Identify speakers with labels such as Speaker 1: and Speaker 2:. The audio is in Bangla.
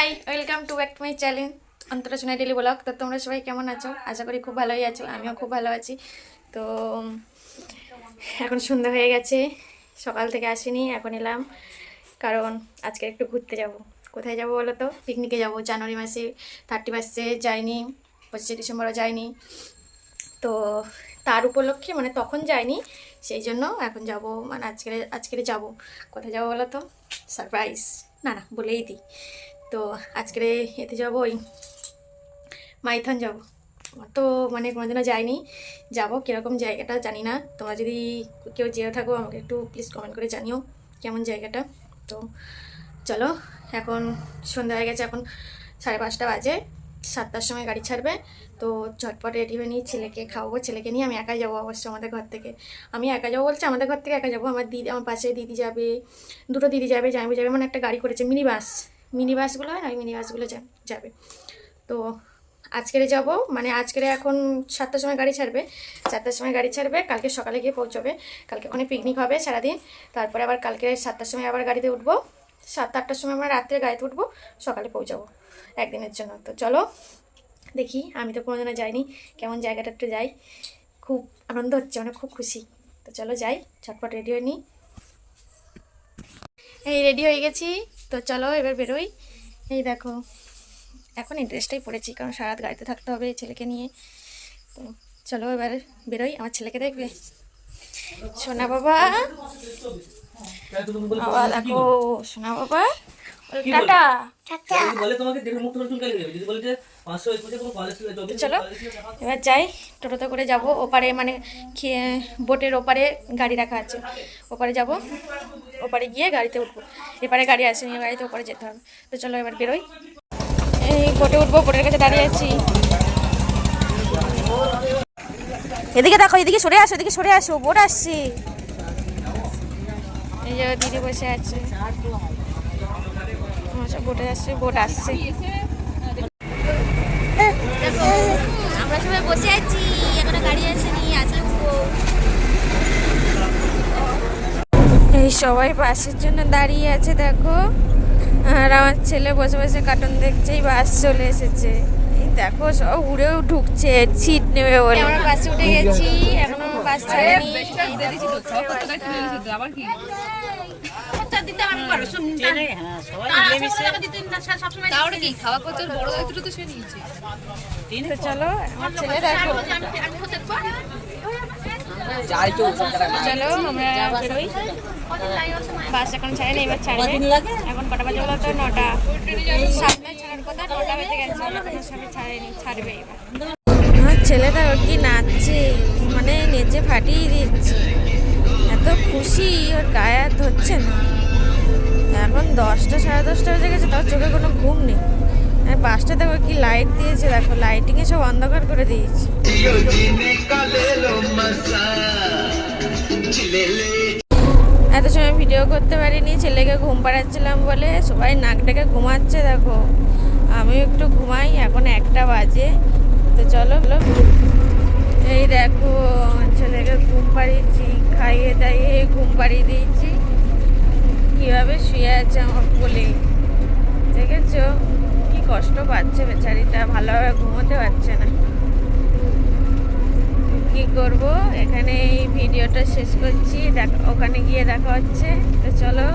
Speaker 1: High, welcome to back to my channel Antarachana daily blog. তো তোমরা সবাই কেমন আছো? আশা করি খুব ভালোই আছো, আমিও খুব ভালো আছি। তো এখন সন্ধ্যা হয়ে গেছে, সকাল থেকে আসিনি, এখন এলাম কারণ আজকে একটু ঘুরতে যাব। কোথায় যাব বলো তো? পিকনিকে যাব। জানুয়ারি মাসে 31 যাইনি, 25 ডিসেম্বরও যাইনি, তো তার উপলক্ষে মানে তখন যাইনি, সেই জন্য এখন যাব, মানে আজকে যাব। কোথায় যাব বলো তো? সারপ্রাইজ, না বলেই দিই। তো আজকে এতে যাবো, ওই মাইথন যাব। তো মানে কোনোদিনও যাইনি, যাব। কীরকম জায়গাটা জানি না, তোমরা যদি কেউ যেও থাকো আমাকে একটু প্লিজ কমেন্ট করে জানিও কেমন জায়গাটা। তো চলো, এখন সন্ধ্যা হয়ে গেছে, এখন 5:30 বাজে, 7টার সময় গাড়ি ছাড়বে। তো ঝটপট রেডি হয়ে নিই, ছেলেকে খাওয়াবো। ছেলেকে নিয়ে আমি একাই যাবো অবশ্য আমাদের ঘর থেকে। আমি একা যাবো বলছি, আমাদের ঘর থেকে একা যাবো। আমার পাশে দিদি যাবে, দুটো দিদি যাবে, জামাইবু যাবে, মানে একটা গাড়ি করেছে, মিনি বাসগুলো হয় না, ওই মিনি বাসগুলো যাবে। তো আজকের যাব, মানে আজকের এখন 7টার সময় গাড়ি ছাড়বে, 4টার সময় গাড়ি ছাড়বে, কালকে সকালে গিয়ে পৌঁছবে। কালকে ওখানে পিকনিক হবে সারাদিন, তারপরে আবার কালকে 7টার সময় আবার গাড়িতে উঠবো, 7-8টার সময় আমরা রাত্রে গাড়িতে উঠবো, সকালে পৌঁছাবো একদিনের জন্য। তো চলো দেখি, আমি তো কোনোদিনও যাইনি, কেমন জায়গাটা একটু যাই, খুব আনন্দ হচ্ছে, মানে খুব খুশি। তো চলো যাই, ঝটপট রেডি হয়ে নিই। এই রেডি হয়ে গেছি, তো চলো এবার বেরোই। এই দেখো, এখন এই ড্রেসটাই পরেছি কারণ সারা রাত গাড়িতে থাকতে হবে ছেলেকে নিয়ে। তো চলো এবার বেরোই। আমার ছেলেকে দেখবে, সোনা বাবা, বাবা দেখো, সোনা বাবা, টাটা। চলো এবার যাই, টোটোতে করে যাব ওপারে, মানে বোটের ওপারে গাড়ি রাখা আছে, ওপারে যাব, ওপারে গিয়ে গাড়িতে উঠবো। এপারে গাড়ি আসেনি, গাড়িতে ওপারে যেতে হবে। তো চলো এবার বেরোই। এই বোটে উঠবো, বোটের কাছে দাঁড়িয়ে আছি। এদিকে দেখো, এদিকে সরে আসো, এদিকে সরে আসো, বোট আসছে। এই যে দিদি বসে আছে, সব বোটে আসছে, বোট আসছে। আমরা সবাই বসে আছি, এখনো গাড়ি আসেনি, আজকে উঠবো। এই সবাই বাসের জন্য দাঁড়িয়ে আছে দেখো, আর আমার ছেলে বসে বসে কার্টুন দেখছে। এই বাস চলে এসেছে, এই দেখো সব উড়েও ঢুকছে সিট নেবে বলে। আমরা বাসে উঠে গেছি, এখনো বাস ছাড়েনি। চলো আমার ছেলে দেখো, চলো আমরা বেরোই। বাস এখন ছাড়েনি, এবার ছাড়বে। এখন কটা বাজে বলো তো? 9টা, 7টায় ছাড়ার কথা, 9টা বেজে গেছে, সবাই ছাড়েনি, ছাড়বে এবার। আমার ছেলেটা কি নাচছে, মানে নেচে ফাটিয়ে দিচ্ছে, এত খুশি, ওর গায়ে আর ধরছে না। এখন 10টা, 10:30 বেজে গেছে, তার চোখে কোনো ঘুম নেই। আর বাসটা দেখো কি লাইট দিয়েছে, দেখো লাইটিংয়ে সব অন্ধকার করে দিয়েছে। এত সময় ভিডিও করতে পারিনি, ছেলেকে ঘুম পাড়াচ্ছিলাম বলে। সবাই নাক ডেকে ঘুমাচ্ছে দেখো, আমিও একটু ঘুমাই। এখন 1টা বাজে, তো চলো। এই দেখো ছেলেকে ঘুম পাড়িয়েছি, খাইয়ে দাইয়ে ঘুম পাড়িয়ে দিয়েছি। কীভাবে শুয়ে আছে আমার কোলে, দেখেছো? কি কষ্ট পাচ্ছে বেচারিটা, ভালোভাবে ঘুমোতে পারছে না। কি করব, এখানে এই ভিডিওটা শেষ করছি, ওখানে গিয়ে দেখা হচ্ছে। তো চলো।